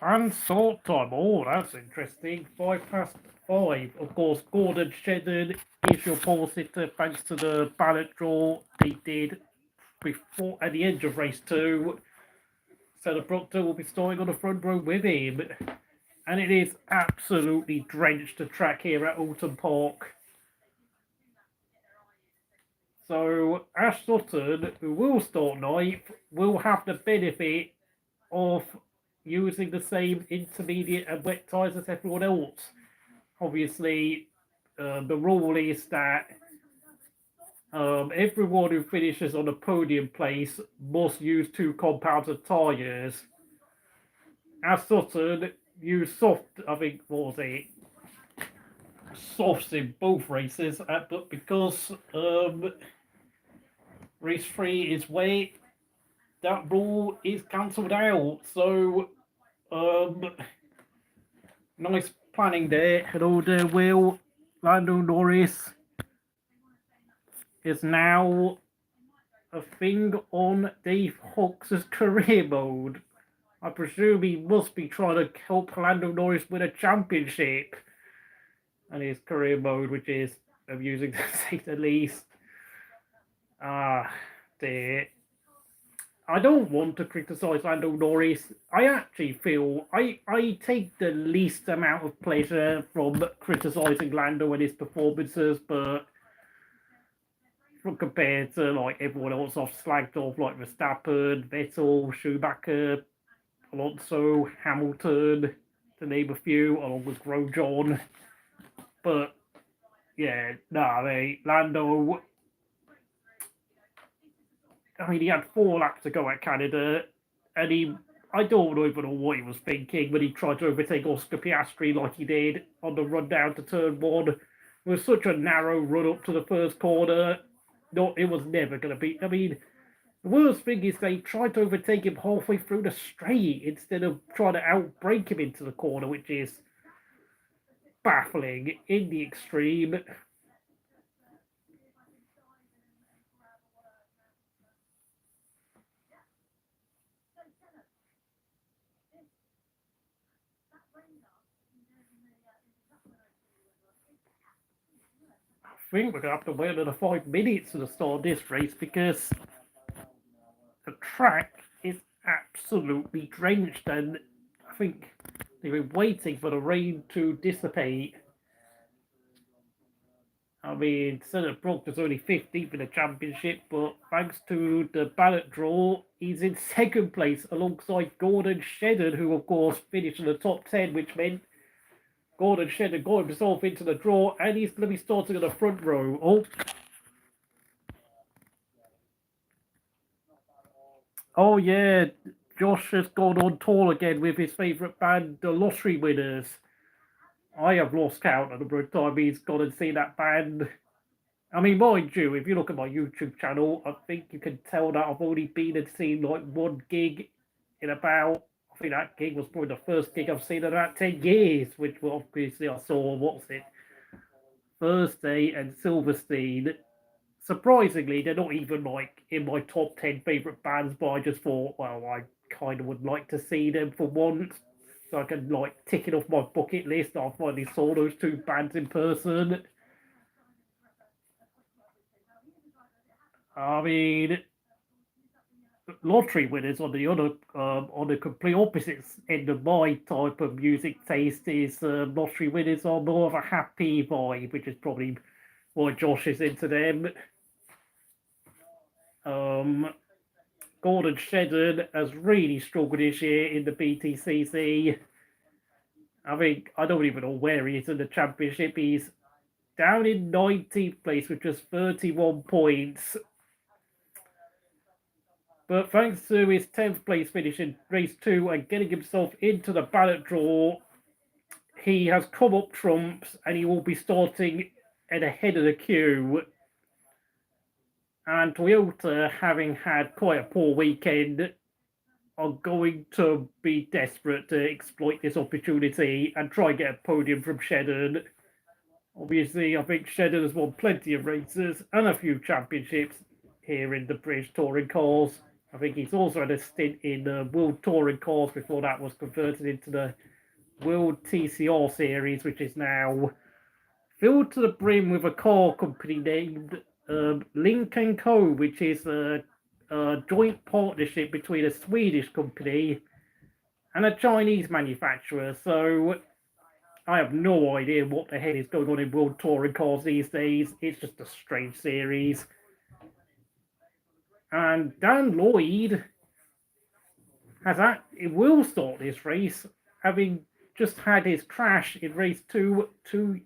And sort time. Oh, that's interesting. 5 past 5. Of course, Gordon Shedden is your pole sitter thanks to the ballot draw they did before at the end of race 2. So the Proctor will be starting on the front row with him. And it is absolutely drenched the track here at Oulton Park. So Ash Sutton, who will start ninth, will have the benefit of using the same intermediate and wet tyres as everyone else. Obviously, the rule is that everyone who finishes on a podium place must use 2 compounded tyres. As Sutton used soft, I think, what was it? Softs in both races, but because race 3 is wet, that rule is cancelled out. So, nice planning there. Hello there, Will. Lando Norris is now a thing on Dave Hawks' career mode. I presume he must be trying to help Lando Norris win a championship. And his career mode, which is amusing to say the least. Dear. I don't want to criticise Lando Norris. I actually feel I take the least amount of pleasure from criticising Lando and his performances, but compared to like everyone else I've slagged off, like Verstappen, Vettel, Schumacher, Alonso, Hamilton, to name a few, along with Grosjean. But yeah, Lando. I mean, he had 4 laps to go at Canada, and I don't even know what he was thinking when he tried to overtake Oscar Piastri like he did on the run down to turn 1. It was such a narrow run up to the first corner. No, it was never going to be. I mean, the worst thing is they tried to overtake him halfway through the straight instead of trying to outbrake him into the corner, which is baffling in the extreme. I think we're going to have to wait another 5 minutes to start this race because the track is absolutely drenched, and I think they've been waiting for the rain to dissipate. I mean, Senna Proctor's only 15th in the championship, but thanks to the ballot draw, he's in 2nd place alongside Gordon Shedden, who of course finished in the top 10, which meant Gordon Shedden got himself into the draw, and he's going to be starting on the front row. Oh yeah, Josh has gone on tour again with his favourite band, the Lottery Winners. I have lost count of the number of times he's gone and seen that band. I mean, mind you, if you look at my YouTube channel, I think you can tell that I've only been and seen like 1 gig in about, I think that gig was probably the first gig I've seen in about 10 years, which obviously I saw, what's it, Thursday and Silverstein. Surprisingly, they're not even like in my top 10 favourite bands, but I just thought, well, I kind of would like to see them for once. So I can like tick it off my bucket list. I finally saw those 2 bands in person. I mean, Lottery Winners on the complete opposite end of my type of music taste is Lottery Winners are more of a happy vibe, which is probably why Josh is into them. Gordon Shedden has really struggled this year in the BTCC. I think I don't even know where he is in the championship. He's down in 19th place with just 31 points. But thanks to his 10th place finish in race 2 and getting himself into the ballot draw, he has come up trumps and he will be starting at the head of the queue. And Toyota, having had quite a poor weekend, are going to be desperate to exploit this opportunity and try and get a podium from Shedden. Obviously, I think Shedden has won plenty of races and a few championships here in the British touring cars. I think he's also had a stint in the World Touring Cars before that was converted into the World TCR Series, which is now filled to the brim with a car company named Link & Co., which is a joint partnership between a Swedish company and a Chinese manufacturer. So I have no idea what the hell is going on in World Touring Cars these days. It's just a strange series. And Dan Lloyd it will start this race, having just had his crash in race 2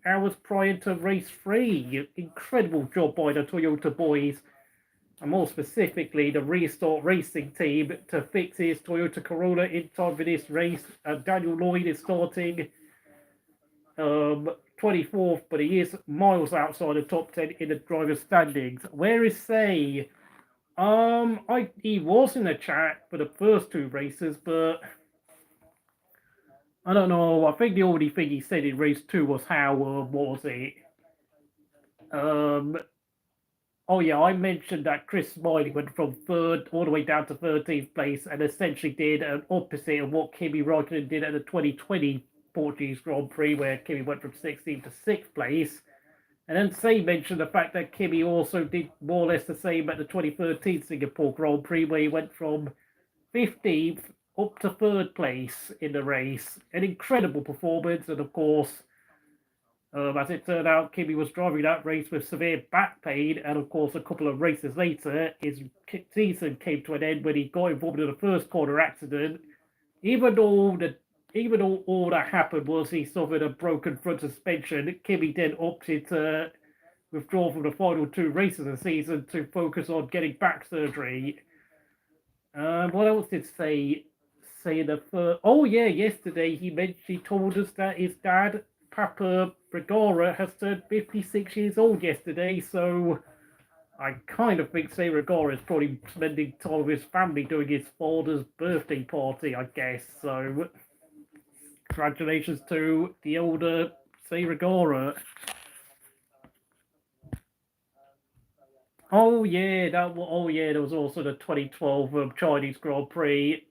hours prior to race 3. Incredible job by the Toyota boys, and more specifically the Restart Racing team, to fix his Toyota Corolla in time for this race. Daniel Lloyd is starting 24th, but he is miles outside the top 10 in the driver's standings. Where is Say? He was in the chat for the first 2 races, but I don't know. I think the only thing he said in race 2 was how, what was it? Oh yeah, I mentioned that Chris Smiley went from 3rd all the way down to 13th place and essentially did an opposite of what Kimi Räikkönen did at the 2020 Portuguese Grand Prix, where Kimi went from 16th to 6th place. And then Say mentioned the fact that Kimi also did more or less the same at the 2013 Singapore Grand Prix, where he went from 15th up to 3rd place in the race. An incredible performance, and of course, as it turned out, Kimi was driving that race with severe back pain, and of course, a couple of races later, his season came to an end when he got involved in the first corner accident. Even though all that happened was he suffered a broken front suspension, Kimi then opted to withdraw from the final 2 races of the season to focus on getting back surgery. What else did say the first? Oh yeah, yesterday he told us that his dad, Papa Bregara, has turned 56 years old yesterday, so I kind of think Say Regara is probably spending time with his family doing his father's birthday party, I guess. So congratulations to the older Say Regara. Oh yeah, there was also the 2012 Chinese Grand Prix.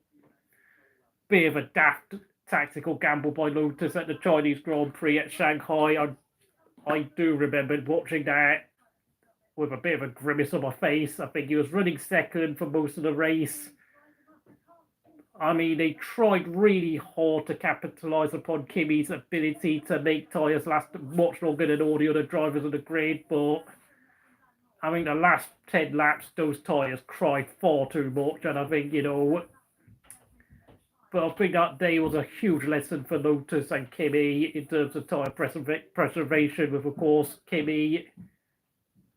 Bit of a daft tactical gamble by Lotus at the Chinese Grand Prix at Shanghai. I do remember watching that with a bit of a grimace on my face. I think he was running second for most of the race. I mean, they tried really hard to capitalise upon Kimi's ability to make tyres last much longer than all the other drivers on the grid, but I mean, the last 10 laps, those tyres cried far too much, and I think, but I think that day was a huge lesson for Lotus and Kimi in terms of tyre preservation, with, of course, Kimi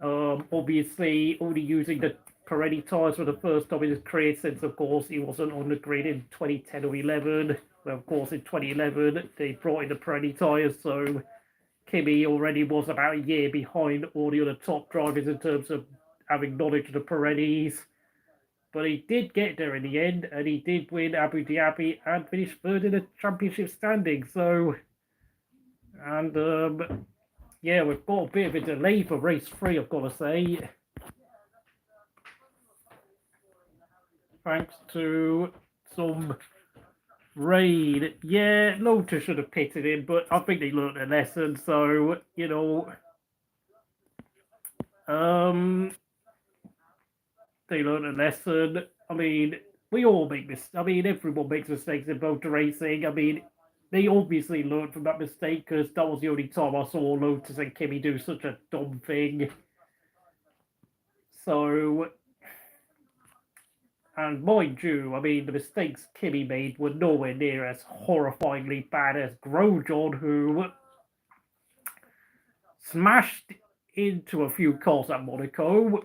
obviously only using the Pirelli tyres for the first time in his career since, of course, he wasn't on the grid in 2010 or 11. Well, of course, in 2011, they brought in the Pirelli tyres, so Kimi already was about a year behind all the other top drivers in terms of having knowledge of the Pirellis. But he did get there in the end, and he did win Abu Dhabi and finish 3rd in the championship standing. So, and yeah, we've got a bit of a delay for race 3, I've got to say. Thanks to some rain. Yeah, Lotus should have pitted him, but I think they learned a lesson. So, they learned a lesson. I mean, we all make mistakes. I mean, everyone makes mistakes in motor racing. I mean, they obviously learned from that mistake, because that was the only time I saw Lotus and Kimi do such a dumb thing. So, and mind you, I mean, the mistakes Kimi made were nowhere near as horrifyingly bad as Grosjean, who smashed into a few cars at Monaco,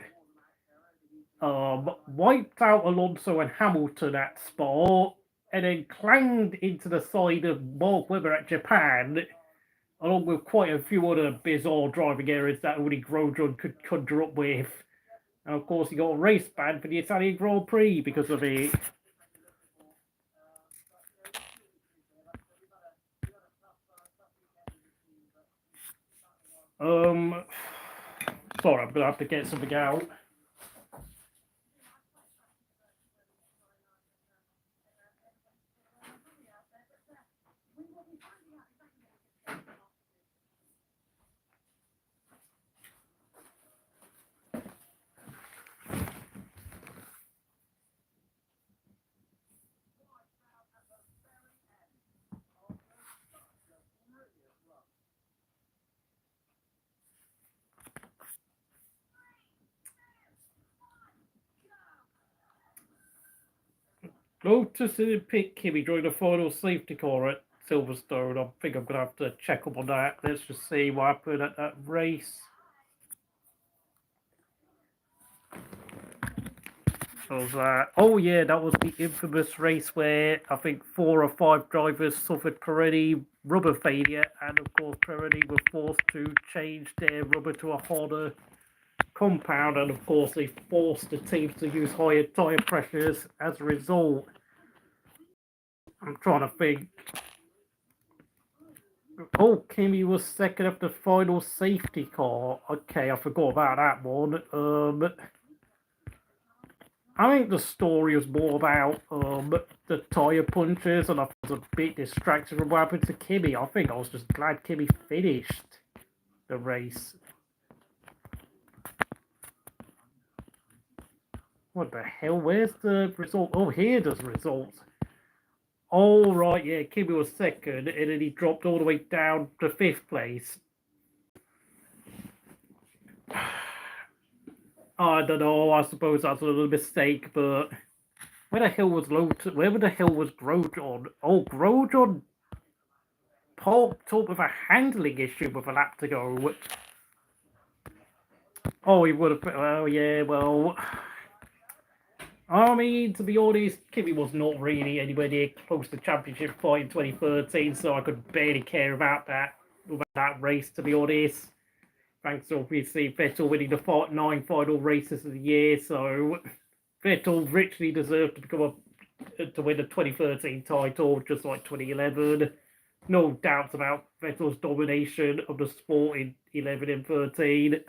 wiped out Alonso and Hamilton at Spa, and then clanged into the side of Mark Webber at Japan, along with quite a few other bizarre driving errors that only Grosjean could conjure up with. And of course, he got a race ban for the Italian Grand Prix because of it. Sorry, I'm gonna have to get something out. Lotus didn't pick Kimi during the final safety car at Silverstone. I think I'm going to have to check up on that. Let's just see what happened at that race. Was that? Oh yeah, that was the infamous race where I think 4 or 5 drivers suffered Pirelli rubber failure, and of course Pirelli were forced to change their rubber to a harder compound, and of course they forced the teams to use higher tyre pressures as a result. I'm trying to think. Oh, Kimi was second of the final safety car. Okay, I forgot about that one. I think the story was more about the tyre punches, and I was a bit distracted from what happened to Kimi. I think I was just glad Kimi finished the race. What the hell? Where's the result? Oh, here's the results. Oh, right, yeah, Kimi was second, and then he dropped all the way down to 5th place. I don't know, I suppose that's a little mistake, but where the hell was Lotus? Where the hell was Grosjean? Oh, Grosjean popped up with a handling issue with a lap to go. Oh, he would have. Oh, yeah, well. I mean, to be honest, Kimi was not really anywhere near close to championship fight in 2013, so I could barely care about that race, to be honest. Thanks to obviously Vettel winning the 9 final races of the year, so Vettel richly deserved to win the 2013 title, just like 2011. No doubts about Vettel's domination of the sport in 11 and 13.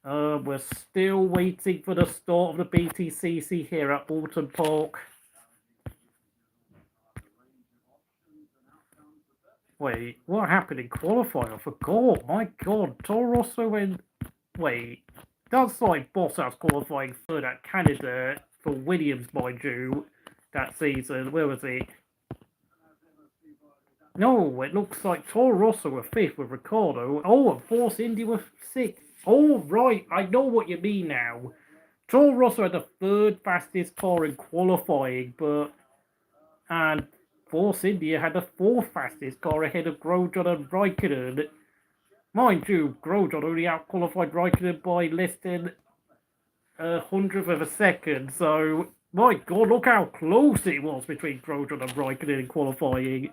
We're still waiting for the start of the BTCC here at Oulton Park. Wait, what happened in qualifying? I forgot. My God, Toro Rosso went. Wait, that's like Bottas qualifying third at Canada for Williams, mind you, that season. Where was he? No, it looks like Toro Rosso were 5th with Ricciardo. Oh, and Force India were 6th. Oh, right, I know what you mean now. Toro Rosso had the 3rd fastest car in qualifying, and Force India had the 4th fastest car ahead of Grosjean and Raikkonen. Mind you, Grosjean only out-qualified Raikkonen by less than a 100th of a second, so my God, look how close it was between Grosjean and Raikkonen in qualifying.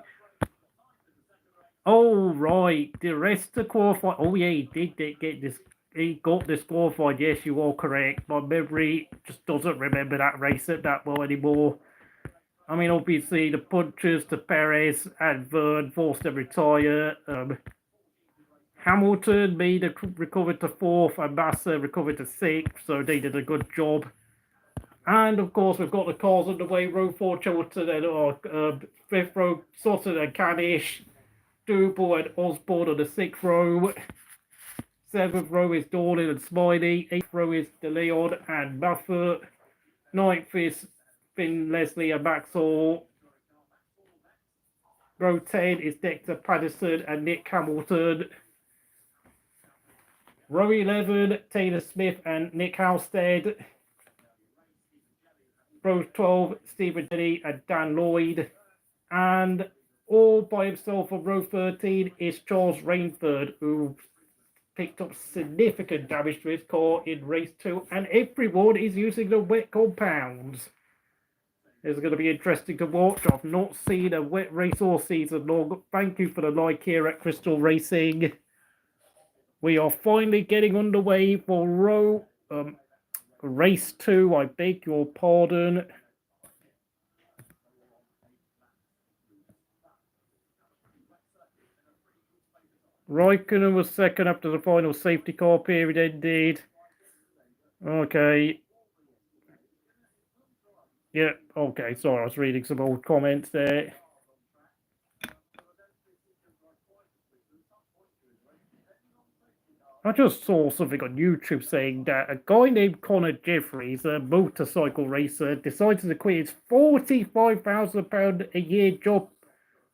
Oh, right, the rest of qualifying. Oh, yeah, he did get this. He got disqualified. Yes, you are correct. My memory just doesn't remember that race that well anymore. I mean, obviously, the punches to Perez and Vern forced to retire. Hamilton recovered to 4th, and Massa recovered to 6th, so they did a good job. And of course, we've got the cars underway. Row 4, Chilton, and 5th row, Sutton and Canish. Double and Osborne on the 6th row. 7th row is Dornan and Smiley. 8th row is De Leon and Muffet. 9th is Finn Leslie and Maxwell. Row 10 is Dexter Patterson and Nick Hamilton. Row 11, Taylor Smith and Nick Halstead. Row 12, Stephen Denny and Dan Lloyd. And all by himself on row 13 is Charles Rainford, who picked up significant damage to his car in race 2, and everyone is using the wet compounds. It's going to be interesting to watch. I've not seen a wet race all season long. Thank you for the like here at Crystal Racing. We are finally getting underway for race 2. I beg your pardon. Raikkonen was second after the final safety car period ended. Okay. Yeah, okay, sorry, I was reading some old comments there. I just saw something on YouTube saying that a guy named Connor Jeffries, a motorcycle racer, decided to quit his £45,000 a year job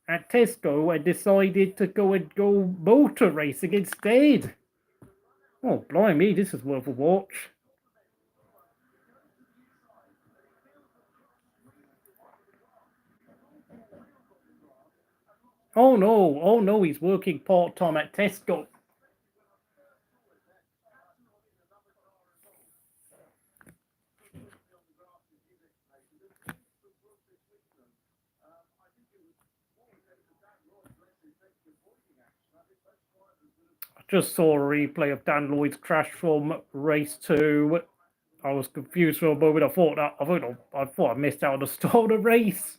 at Tesco and decided to go motor racing instead. Oh, blimey, this is worth a watch. Oh no, he's working part-time at Tesco. I just saw a replay of Dan Lloyd's crash from race 2. I was confused for a moment. I thought I missed out on the start of the race.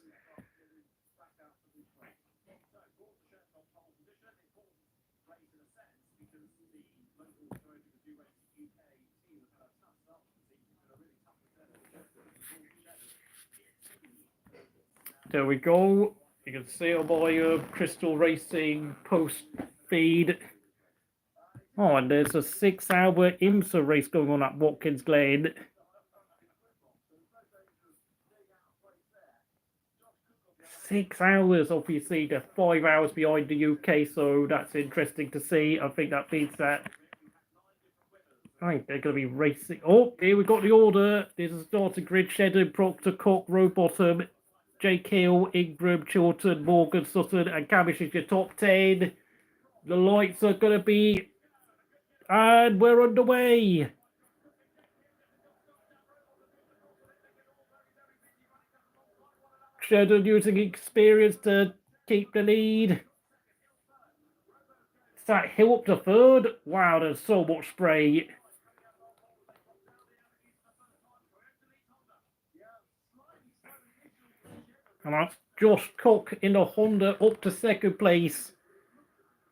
There we go. You can see it on my Crystal Racing post feed. Oh, and there's a 6-hour IMSA race going on at Watkins Glen. 6 hours, obviously. They're 5 hours behind the UK, so that's interesting to see. I think that means that right, they're going to be racing. Oh, here we got the order. There's a starting grid: Shedden, Proctor, Cock, Rowbottom, Jake Hill, Ingram, Chilton, Morgan, Sutton, and Cavish is your top 10. The lights are going to be... And we're underway. Shedden using experience to keep the lead. Is that Hill up to third? Wow, there's so much spray. And that's Josh Cock in the Honda up to second place.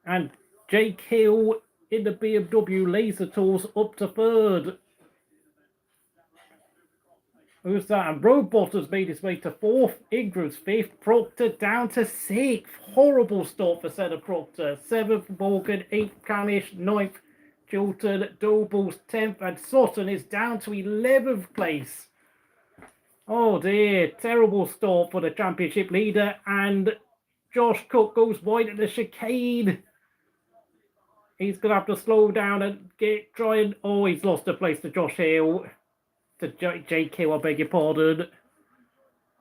And Jake Hill in the BMW Laser Tools up to third. Who's that? And Bottas made his way to fourth. Ingram's fifth. Proctor down to sixth. Horrible start for Senna Proctor. Seventh, Morgan. Eighth, Canish. Ninth, Chilton. Doble's 10th. And Sutton is down to 11th place. Oh dear. Terrible start for the championship leader. And Josh Cook goes wide at the chicane. He's going to have to slow down and try and... Oh, he's lost a place to Josh Hill. To Jake Hill, I beg your pardon.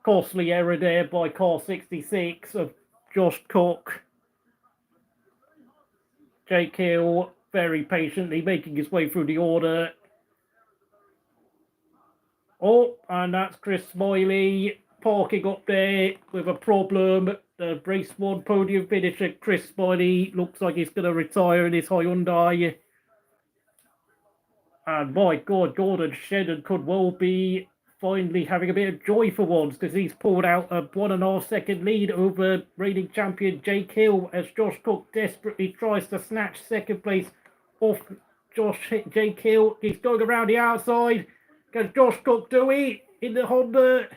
Costly error there by car 66 of Josh Cook. Jake Hill very patiently making his way through the order. Oh, and that's Chris Smiley parking up there with a problem. The race 1 podium finisher, Chris Smiley, looks like he's going to retire in his Hyundai. And my God, Gordon Shedden could well be finally having a bit of joy for once, because he's pulled out a 1.5 second lead over reigning champion Jake Hill as Josh Cook desperately tries to snatch second place off Jake Hill. He's going around the outside. Can Josh Cook do it in the Honda?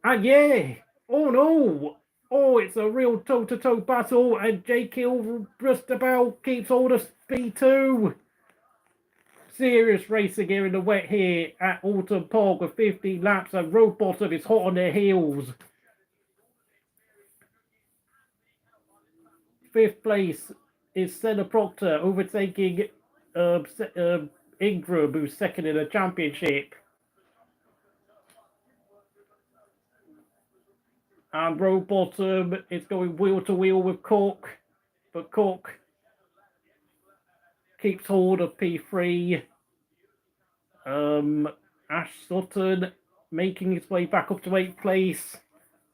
And yeah, oh no. Oh, it's a real toe-to-toe battle, and Jake Hill just about keeps hold of P2. Serious racing here in the wet here at Oulton Park with 15 laps, and Rowbottom is hot on their heels. 5th place is Senna Proctor, overtaking Ingram, who's second in the championship. And Rowbottom is going wheel to wheel with Cook, but Cook keeps hold of P3. Ash Sutton making his way back up to 8th place.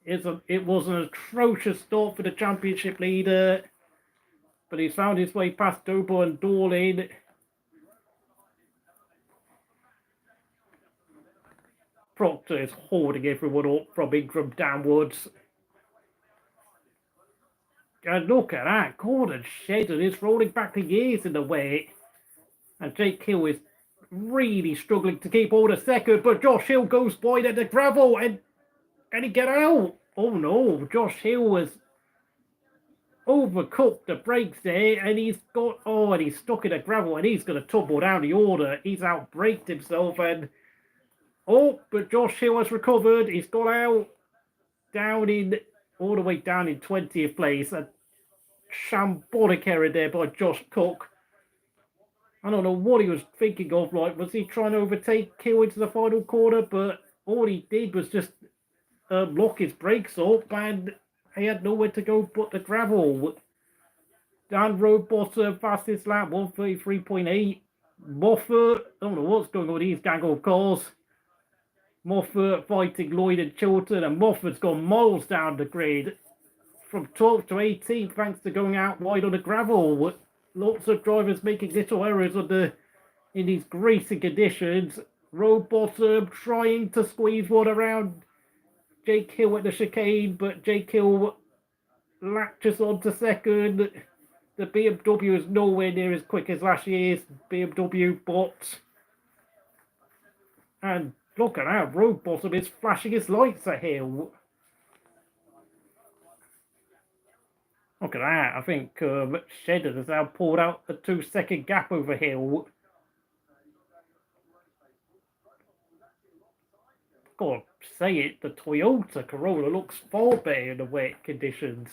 It was an atrocious start for the championship leader, but he's found his way past Dobo and Dorlin. Proctor is holding everyone up from Ingram downwards. And look at that, Gordon Shedden is rolling back the years in the way. And Jake Hill is really struggling to keep hold of second, but Josh Hill goes wide at the gravel, and can he get out? Oh no, Josh Hill has overcooked the brakes there, and he's stuck in the gravel, and he's going to tumble down the order. He's outbraked himself, and but Josh Hill has recovered. He's got out all the way down in 20th place. A shambolic error there by Josh Cook. I don't know what he was thinking of. Like, was he trying to overtake Hill into the final corner? But all he did was just lock his brakes up, and he had nowhere to go but the gravel. Dan road bottom, fastest lap, 133.8. Moffat, I don't know what's going on with these gang of cars. Moffat fighting Lloyd and Chilton, and Moffat's gone miles down the grid. From 12th to 18th, thanks to going out wide on the gravel. Lots of drivers making little errors in these racing conditions. Road bottom trying to squeeze one around Jake Hill at the chicane, but Jake Hill latches on to second. The BMW is nowhere near as quick as last year's BMW bot. And look at that, road bottom is flashing his lights at Hill. Look at that, I think Shedden has now pulled out a 2-second gap over Hill. Gotta say it, the Toyota Corolla looks far better in the wet conditions.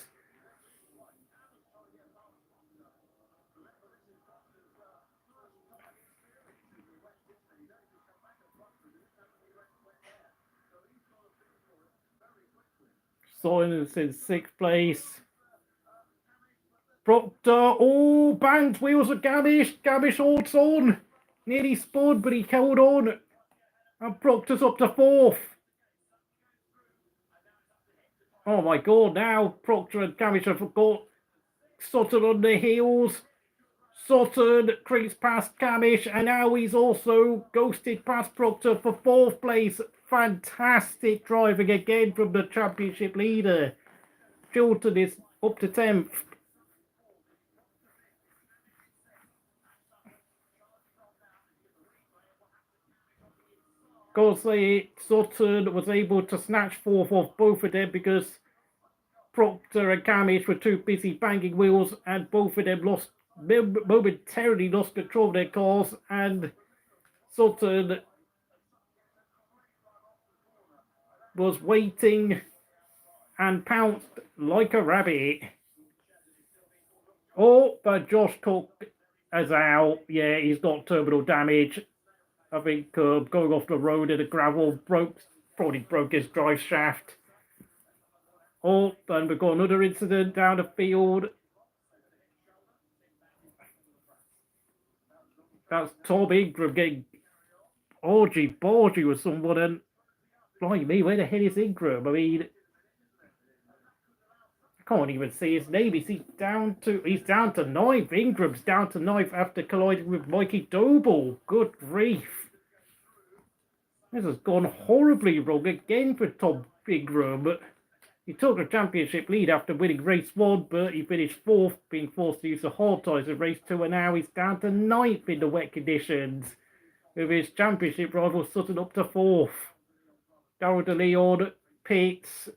Sainz in 6th place. Proctor, oh, banged wheels of Gabish. Gabish holds on. Nearly spun, but he held on. And Proctor's up to 4th. Oh my god, now Proctor and Gabish have got Sutton on the heels. Sutton creeps past Gabish, and now he's also ghosted past Proctor for 4th place. Fantastic driving again from the championship leader. Chilton is up to 10th. Gotta say, Sutton was able to snatch 4th off both of them because Proctor and Camish were too busy banging wheels, and both of them momentarily lost control of their cars, and Sutton was waiting and pounced like a rabbit. Oh, but Josh Cook is out. Yeah, he's got terminal damage. I think going off the road in the gravel probably broke his drive shaft. Oh, and we've got another incident down the field. That's Tom Ingram getting orgy-borgy with someone, and blimey, where the hell is Ingram? I mean, I can't even see his name. He's down to 9th. Ingram's down to 9th after colliding with Mikey Doble. Good grief. This has gone horribly wrong again for Tom Ingram. He took the championship lead after winning race 1, but he finished 4th, being forced to use the hard tyres in race 2, and now he's down to 9th in the wet conditions, with his championship rival Sutton up to 4th. Darryl De Leon pits.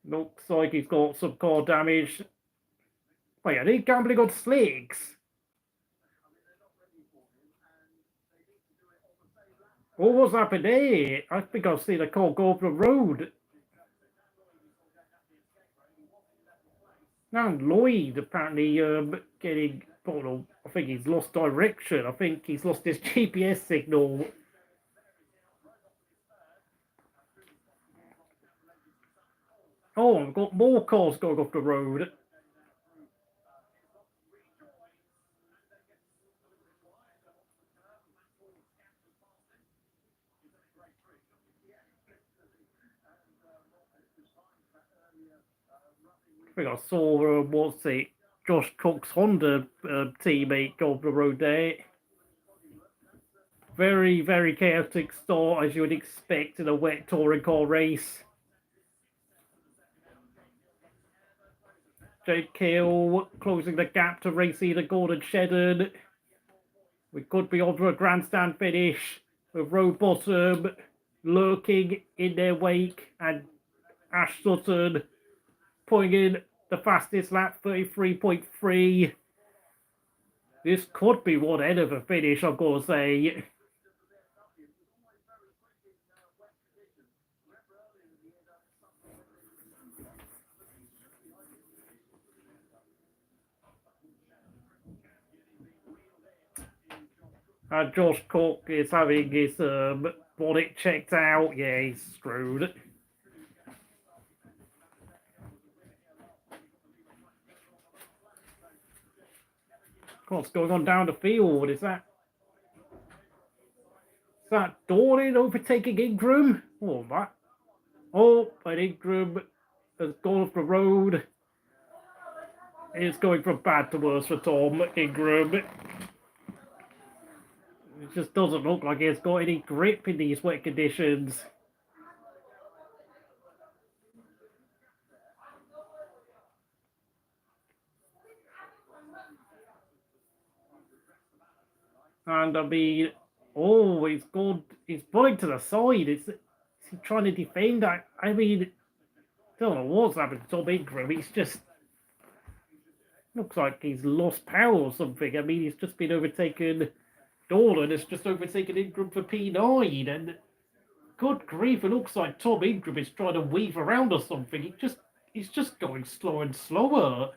Looks like he's got some car damage. Wait, are they gambling on slicks? What was happening there? I think I've seen a car go up the road. Now Lloyd apparently getting, I think he's lost direction. I think he's lost his GPS signal. Oh, I've got more cars going off the road. I think I saw, what's it, Josh Cook's Honda teammate go off the road there. Very, very chaotic start, as you would expect in a wet touring car race. Jake Hill closing the gap to race leader Gordon Shedden. We could be on for a grandstand finish with road bottom lurking in their wake, and Ash Sutton putting in the fastest lap, 33.3. This could be one hell of a finish, I've got to say. And Josh Cook is having his bonnet checked out. Yeah, he's screwed. What's going on down the field? Is that Doran overtaking Ingram? Oh, that. Oh, but Ingram has gone off the road. It's going from bad to worse for Tom Ingram. It just doesn't look like he's got any grip in these wet conditions. And I mean, oh, he's pulling to the side. Is he trying to defend? I mean, don't know what's happened to Tom Ingram. He's just looks like he's lost power or something. I mean, he's just been overtaken. Dolan has just overtaken Ingram for P9, and good grief, it looks like Tom Ingram is trying to weave around or something. He's just going slower and slower.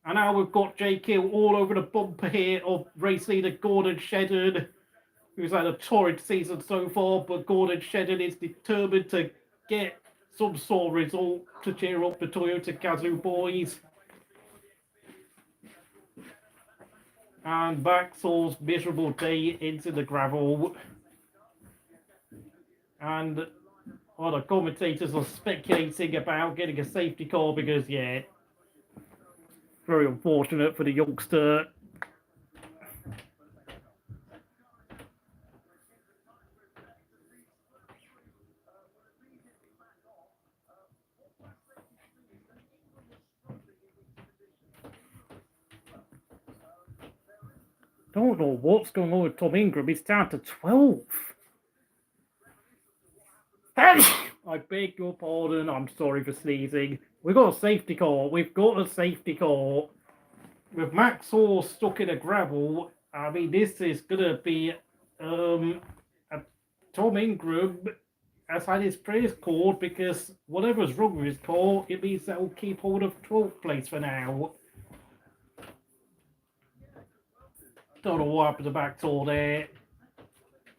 And now we've got JQ all over the bumper here of race leader Gordon Shedden, who's had a torrid season so far, but Gordon Shedden is determined to get some sort of result to cheer up the Toyota Gazoo boys. And Maxwell's miserable day into the gravel. And the commentators are speculating about getting a safety car because, yeah, very unfortunate for the youngster. Don't know what's going on with Tom Ingram. He's down to 12th. I beg your pardon. I'm sorry for sneezing. We've got a safety car. We've got a safety car. With Maxwell stuck in a gravel, I mean, this is going to be Tom Ingram has had his praise called because whatever's wrong with his car, it means that will keep hold of 12th place for now. Don't know what happened to Maxwell there.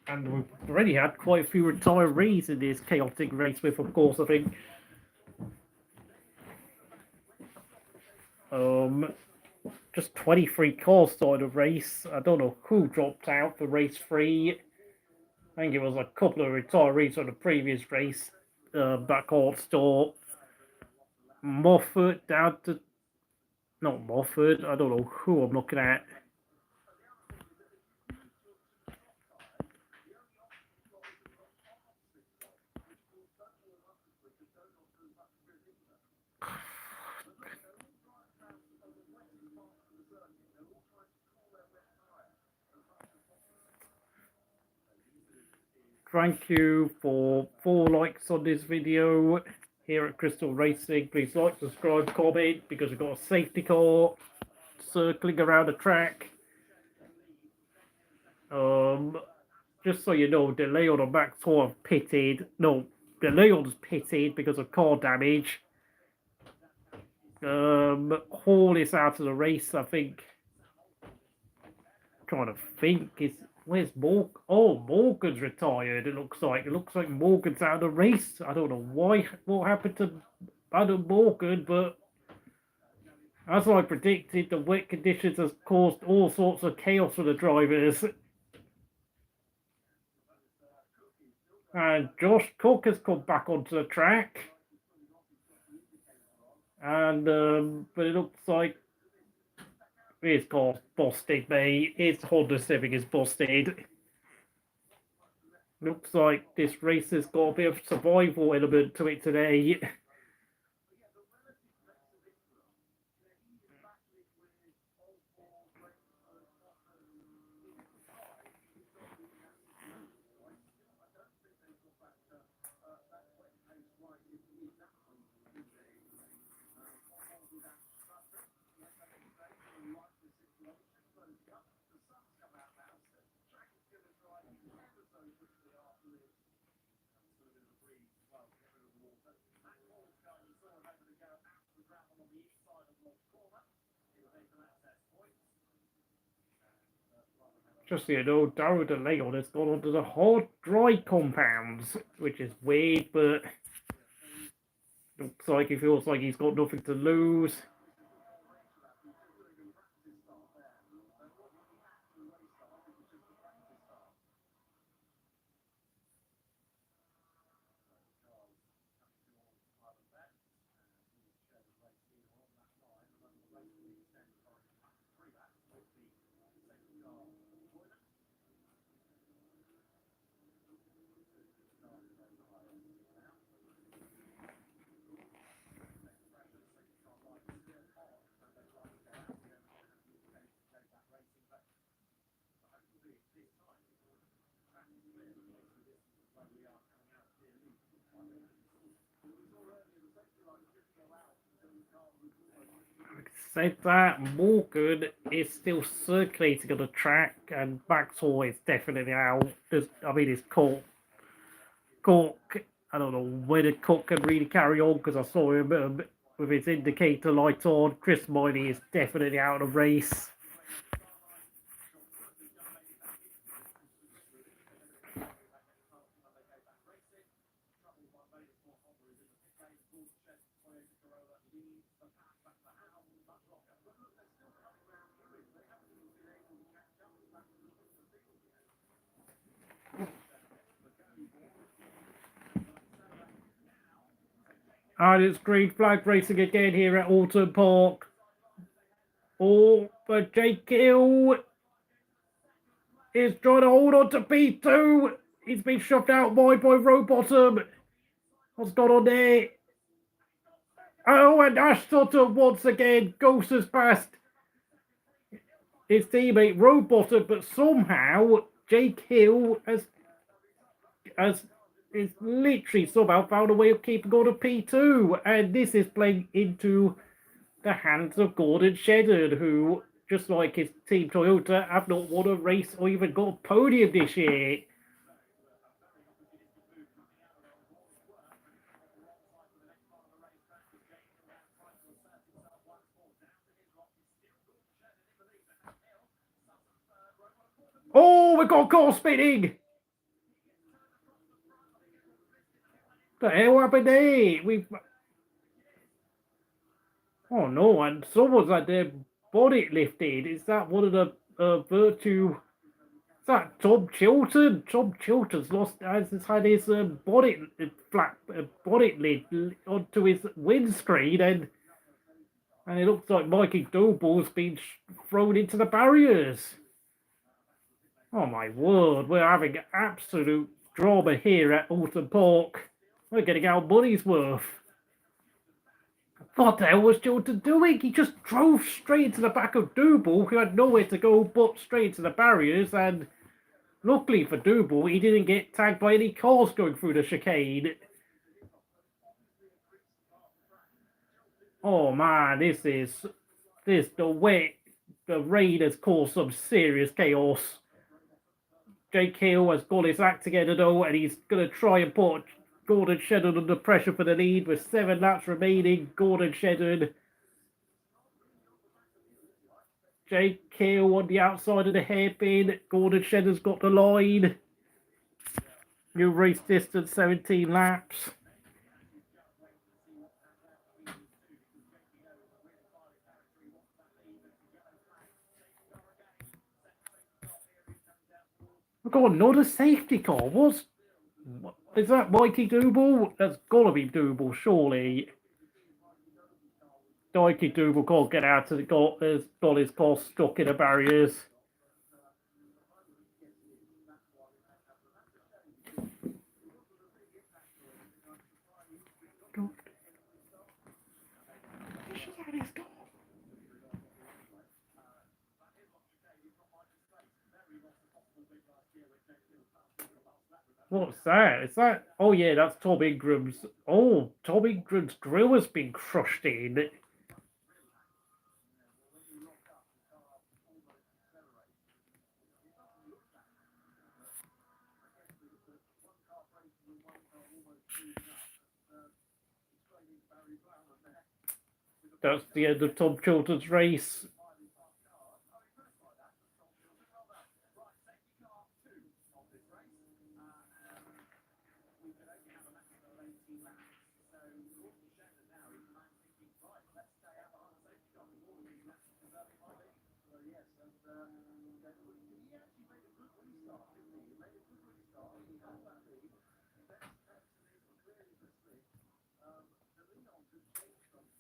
And we've already had quite a few retirees in this chaotic race with, of course, I think. Just 23 cars started a race. I don't know who dropped out for race 3. I think it was a couple of retirees from the previous race. That can't start. Moffat down to... Not Moffat. I don't know who I'm looking at. Thank you for 4 likes on this video here at Crystal Racing. Please like, subscribe, comment, because we've got a safety car circling around the track. Just so you know, De Leon and Maxwell have pitted. No, De Leon's pitted because of car damage. Hall is out of the race, I think. Trying to think, where's Morgan? Oh, Morgan's retired. It looks like Morgan's out of the race. I don't know what happened to Adam Morgan, but as I predicted, the wet conditions has caused all sorts of chaos for the drivers. And Josh Cook has come back onto the track. And but it looks like his car's busted, mate. His Honda Civic is busted. Looks like this race has got a bit of survival element to it today. Just so you know, Daryl DeLeon has gone onto the hard dry compounds, which is weird, but looks like he feels like he's got nothing to lose. Said that, Morgan is still circulating on the track, and Maxwell is definitely out. It's Cook. I don't know whether Cook can really carry on because I saw him with his indicator light on. Chris Miley is definitely out of the race. And it's green flag racing again here at Oulton Park. Oh, but Jake Hill is trying to hold on to P2. He's been shoved out wide by Rowbottom. What's gone on there? Oh, and Aston once again goes as past his teammate Rowbottom, but somehow Jake Hill is literally somehow found a way of keeping on to P2, and this is playing into the hands of Gordon Shedden, who, just like his team Toyota, have not won a race or even got a podium this year. Oh, we got car spinning! The hell happened there? Oh no, and someone's had their bonnet lifted. Is that one of the Virtue? Is that Tom Chilton? Tom Chilton's has had his bonnet bonnet lid onto his windscreen, and it looks like Mikey Doble's been thrown into the barriers. Oh my word, we're having absolute drama here at Oulton Park. We're getting our money's worth. What the hell was Chilton doing? He just drove straight into the back of Double, who had nowhere to go but straight into the barriers, and luckily for Double, he didn't get tagged by any cars going through the chicane. Oh man, the rain has caused some serious chaos. Jake Hill has got his act together though, and he's going to try and put Gordon Shedden under pressure for the lead with 7 laps remaining. Gordon Shedden. Jake Hill on the outside of the hairpin. Gordon Shedden's got the line. New race distance, 17 laps. We've got another safety car. Is that Mikey Double? That's gotta be Double, surely. Mikey Double can't get out of has got his car stuck in the barriers. What's that? Is that? Oh yeah, that's Tom Ingram's. Oh, Tom Ingram's grill has been crushed in. That's the end of Tom Chilton's race.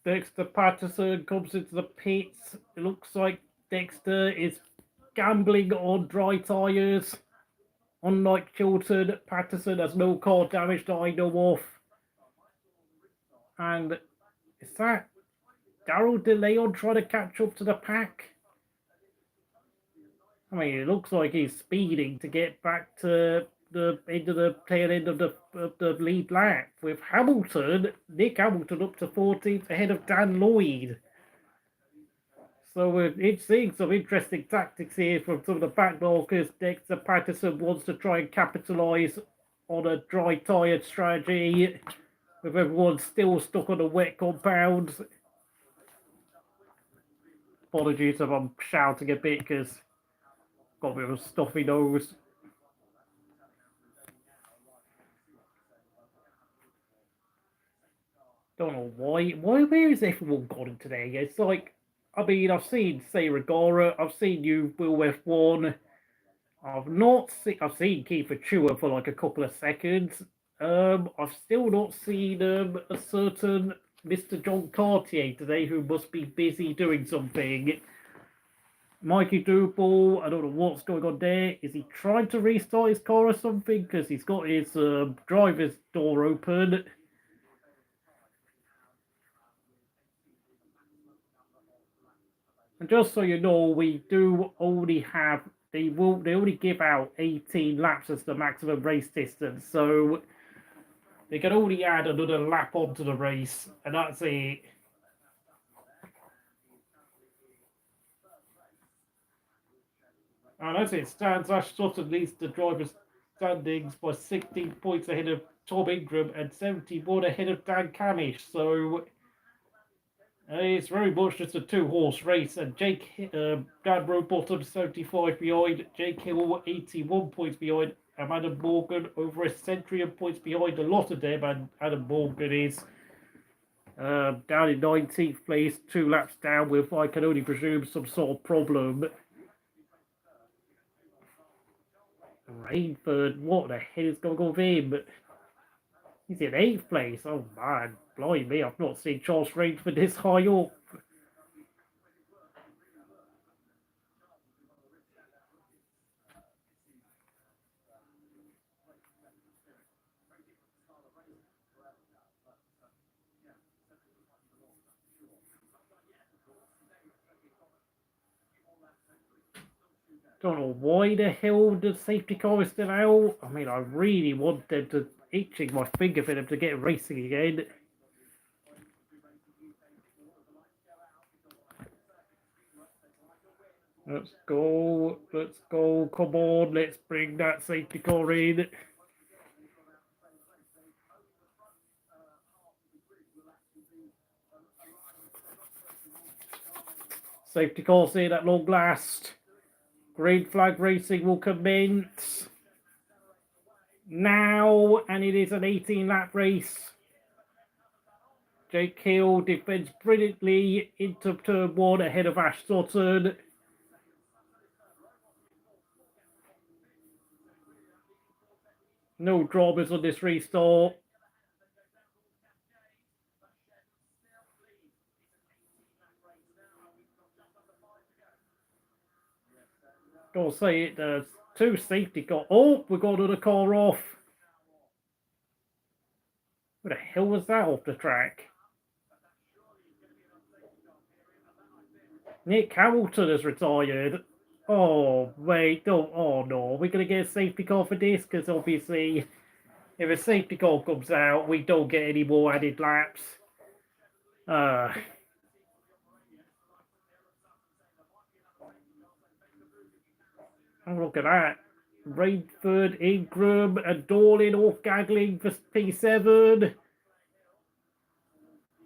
Dexter Patterson comes into the pits. It looks like Dexter is gambling on dry tyres. Unlike Chilton, Patterson has no car damage that I know of. And is that Darrell De Leon trying to catch up to the pack? I mean, it looks like he's speeding to get back to the end of the tail end of the lead lap with Nick Hamilton up to 14th ahead of Dan Lloyd. So we're seeing some interesting tactics here from some of the backmarkers. Dexter Patterson wants to try and capitalise on a dry tyre strategy with everyone still stuck on the wet compounds. Apologies if I'm shouting a bit because I've got a bit of a stuffy nose. Don't know why. Where is everyone gone today? It's like, I mean, I've seen Say Regara, I've seen you, Will F1. I've seen Keith Chua for like a couple of seconds. I've still not seen a certain Mr. John Cartier today who must be busy doing something. Mikey Duval, I don't know what's going on there. Is he trying to restart his car or something? Because he's got his driver's door open. And just so you know, we do only have, they only give out 18 laps as the maximum race distance. So they can only add another lap onto the race, and that's it. And as it stands, Ash Sutton leads the drivers' standings by 16 points ahead of Tom Ingram and 71 ahead of Dan Camish. So it's very much just a two-horse race. And Dan Rowbottom 75 behind, Jake Hill 81 points behind, and Adam Morgan over a century of points behind a lot of them. And Adam Morgan is down in 19th place, 2 laps down with, I can only presume, some sort of problem. Rainford, what the hell is going on with him? He's in 8th place. Oh man, blimey, I've not seen Charles Rainford this high up. Don't know why the hell the safety car is still out. I mean, I really want them to, itching my finger for them to get racing again. Let's go, come on, let's bring that safety car in. Safety car's in at long last. Green flag racing will commence now, and it is an 18-lap race. Jake Hill defends brilliantly into turn 1 ahead of Ash Sutton. No dramas on this restart. Don't say it, there's 2 safety cars. Oh, we got another car off. Where the hell was that off the track? Nick Hamilton has retired. Oh, wait, don't. Oh, no. We're going to get a safety car for this? Because obviously, if a safety car comes out, we don't get any more added laps. Oh, look at that. Rainford, Ingram, and Dorlin all gaggling for P7.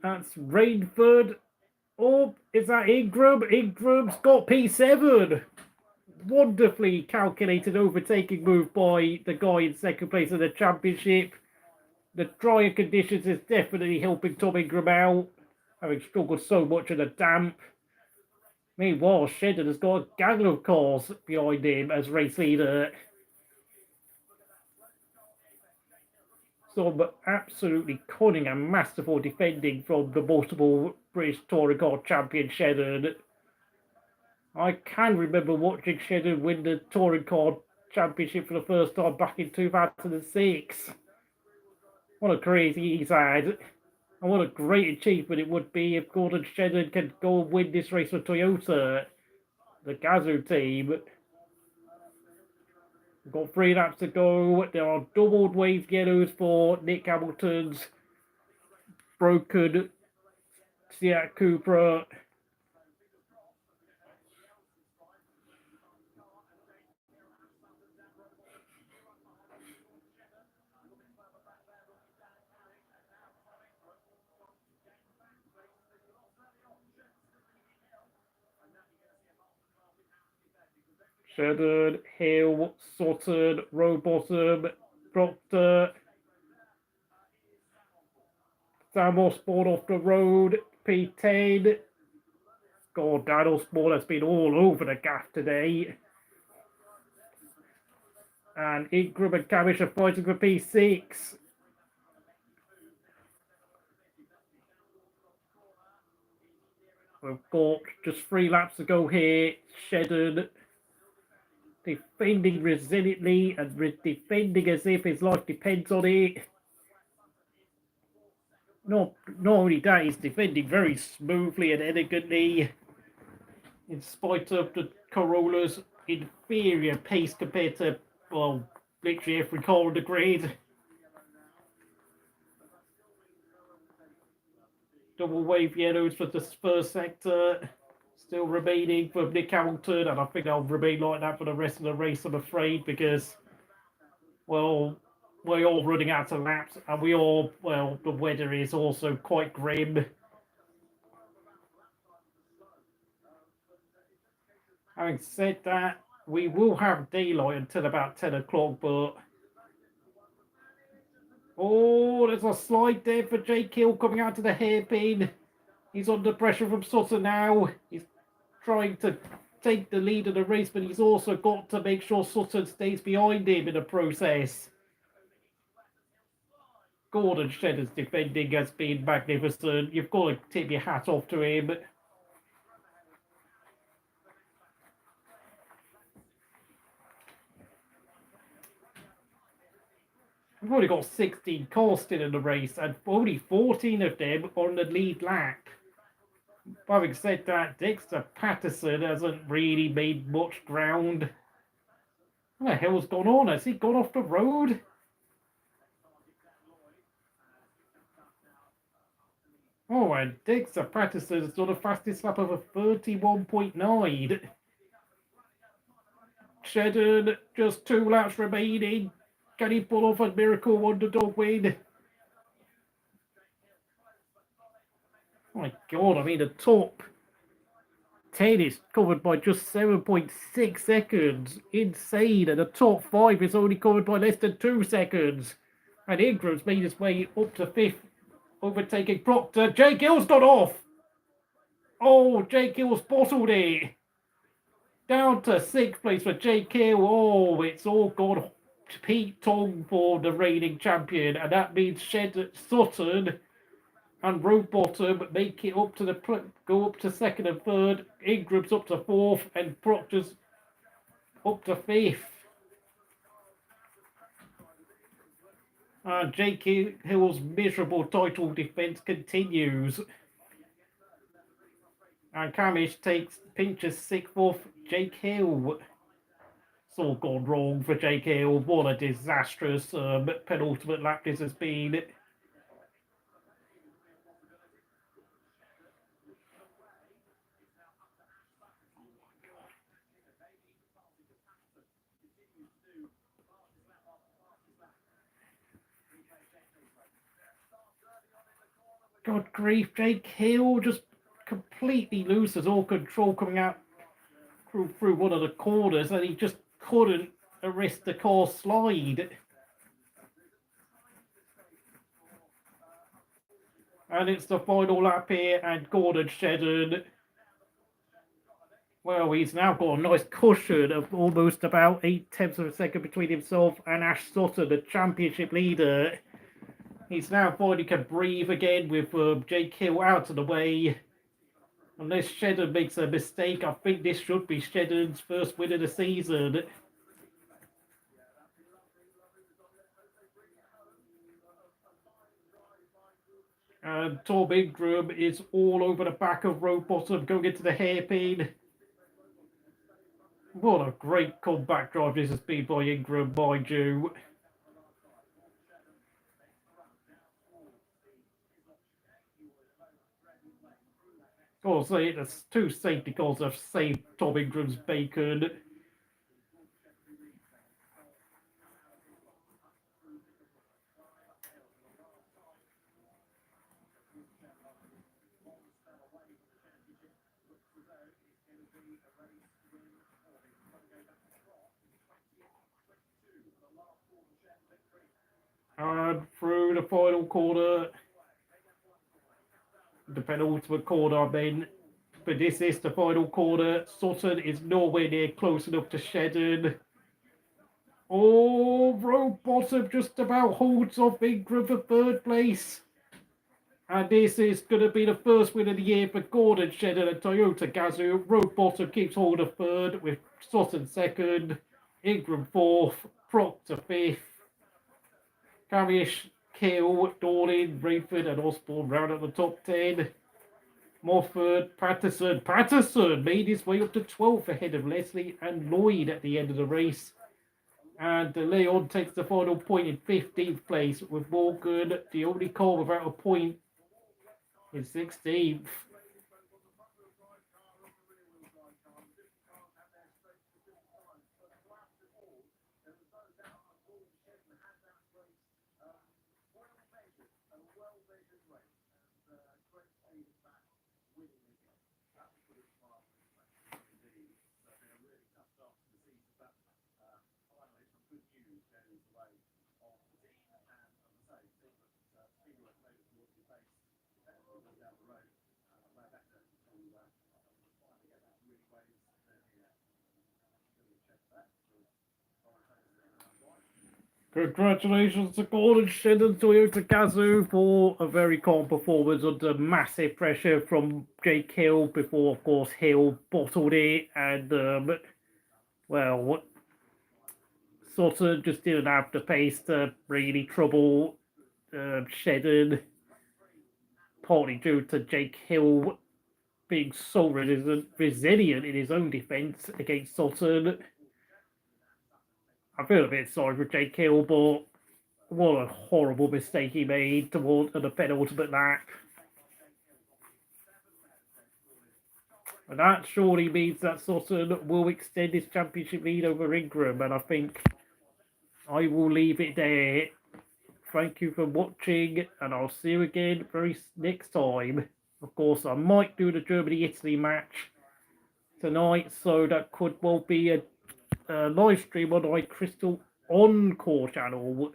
That's Rainford. Oh, is that Ingram? Ingram's got P7. Wonderfully calculated overtaking move by the guy in second place in the championship. The drier conditions is definitely helping Tom Ingram out, having struggled so much in the damp. Meanwhile, Shedden has got a gang of cars behind him as race leader. Some absolutely cunning and masterful defending from the multiple British Touring Car champion Shedden. I can remember watching Shedden win the Touring Car Championship for the first time back in 2006. What a crazy he's had. And what a great achievement it would be if Gordon Shedden can go and win this race for Toyota, the Gazoo team. We've got 3 laps to go. There are doubled wave yellows for Nick Hamilton's broken Seat Cupra. Shedden, Hill, Sutton, Rowbottom, Proctor, Sam Osborne off the road, P10. God, Dan Osborne has been all over the gaff today. And Ingram and Camish are fighting for P6. We've got just 3 laps to go here. Shedden defending resiliently and defending as if his life depends on it. Not only that, he's defending very smoothly and elegantly, in spite of the Corolla's inferior pace compared to, well, literally every car on the grid. Double wave yellows for the first sector. Still remaining for Nick Hamilton, and I think I'll remain like that for the rest of the race, I'm afraid, because, well, we're all running out of laps, and the weather is also quite grim. Having said that, we will have daylight until about 10 o'clock, but... Oh, there's a slide there for Jake Hill coming out to the hairpin. He's under pressure from Sutton now. He's trying to take the lead of the race, but he's also got to make sure Sutton stays behind him in the process. Gordon Shedden's defending has been magnificent. You've got to tip your hat off to him. We've only got 16 cars still in the race, and only 14 of them on the lead lap. Having said that, Dexter Patterson hasn't really made much ground. What the hell's gone on? Has he gone off the road? Oh, and Dexter Patterson's done a fastest lap of a 31.9. Shedden, just 2 laps remaining. Can he pull off a miracle underdog win? Oh my God, I mean, the top 10 is covered by just 7.6 seconds. Insane. And the top 5 is only covered by less than 2 seconds. And Ingram's made his way up to 5th, overtaking Proctor. Jake Hill's got off. Oh, Jake Hill's bottled it. Down to 6th place for Jake Hill. Oh, it's all gone Pete Tong for the reigning champion. And that means Sutton and Rowbottom make it up to go up to 2nd and 3rd. Ingram's up to 4th, and Proctor's up to 5th. And Jake Hill's miserable title defence continues. And Camish pinches 6th off Jake Hill. It's all gone wrong for Jake Hill. What a disastrous penultimate lap this has been. God grief, Jake Hill just completely loses all control coming out through one of the corners, and he just couldn't arrest the car slide. And it's the final lap here, and Gordon Shedden, well, he's now got a nice cushion of almost about 0.8 of a second between himself and Ash Sutton, the championship leader. He's now finally can breathe again with Jake Hill out of the way. Unless Shedden makes a mistake, I think this should be Shedden's first win of the season. And Tom Ingram is all over the back of road bottom, going into the hairpin. What a great comeback drive this has been by Ingram, mind you. Of course, the two safety cars have saved Tom Ingram's bacon. And through the final corner, the penultimate corner, I mean, but this is the final corner. Sutton is nowhere near close enough to Shedden. Oh, road bottom just about holds off Ingram for third place. And this is going to be the first win of the year for Gordon Shedden and Toyota Gazoo. Road bottom keeps hold of third with Sutton second, Ingram fourth, Proctor fifth. Camish, Kill, Dorling, Rayford and Osborne round at the top 10. Moffat, Patterson made his way up to 12th ahead of Leslie and Lloyd at the end of the race. And Leon takes the final point in 15th place with Morgan, the only car without a point, in 16th. Congratulations to Gordon Shedden, Toyota Gazoo, for a very calm performance under massive pressure from Jake Hill before, of course, Hill bottled it. And, well, Sutton just didn't have the pace to really trouble Shedden, partly due to Jake Hill being so resilient in his own defence against Sutton. I feel a bit sorry for Jake Hill, but what a horrible mistake he made towards the penultimate lap. And that surely means that Sutton will extend his championship lead over Ingram, and I think I will leave it there. Thank you for watching, and I'll see you again very next time. Of course, I might do the Germany-Italy match tonight, so that could well be a live stream on my Crystal Encore channel.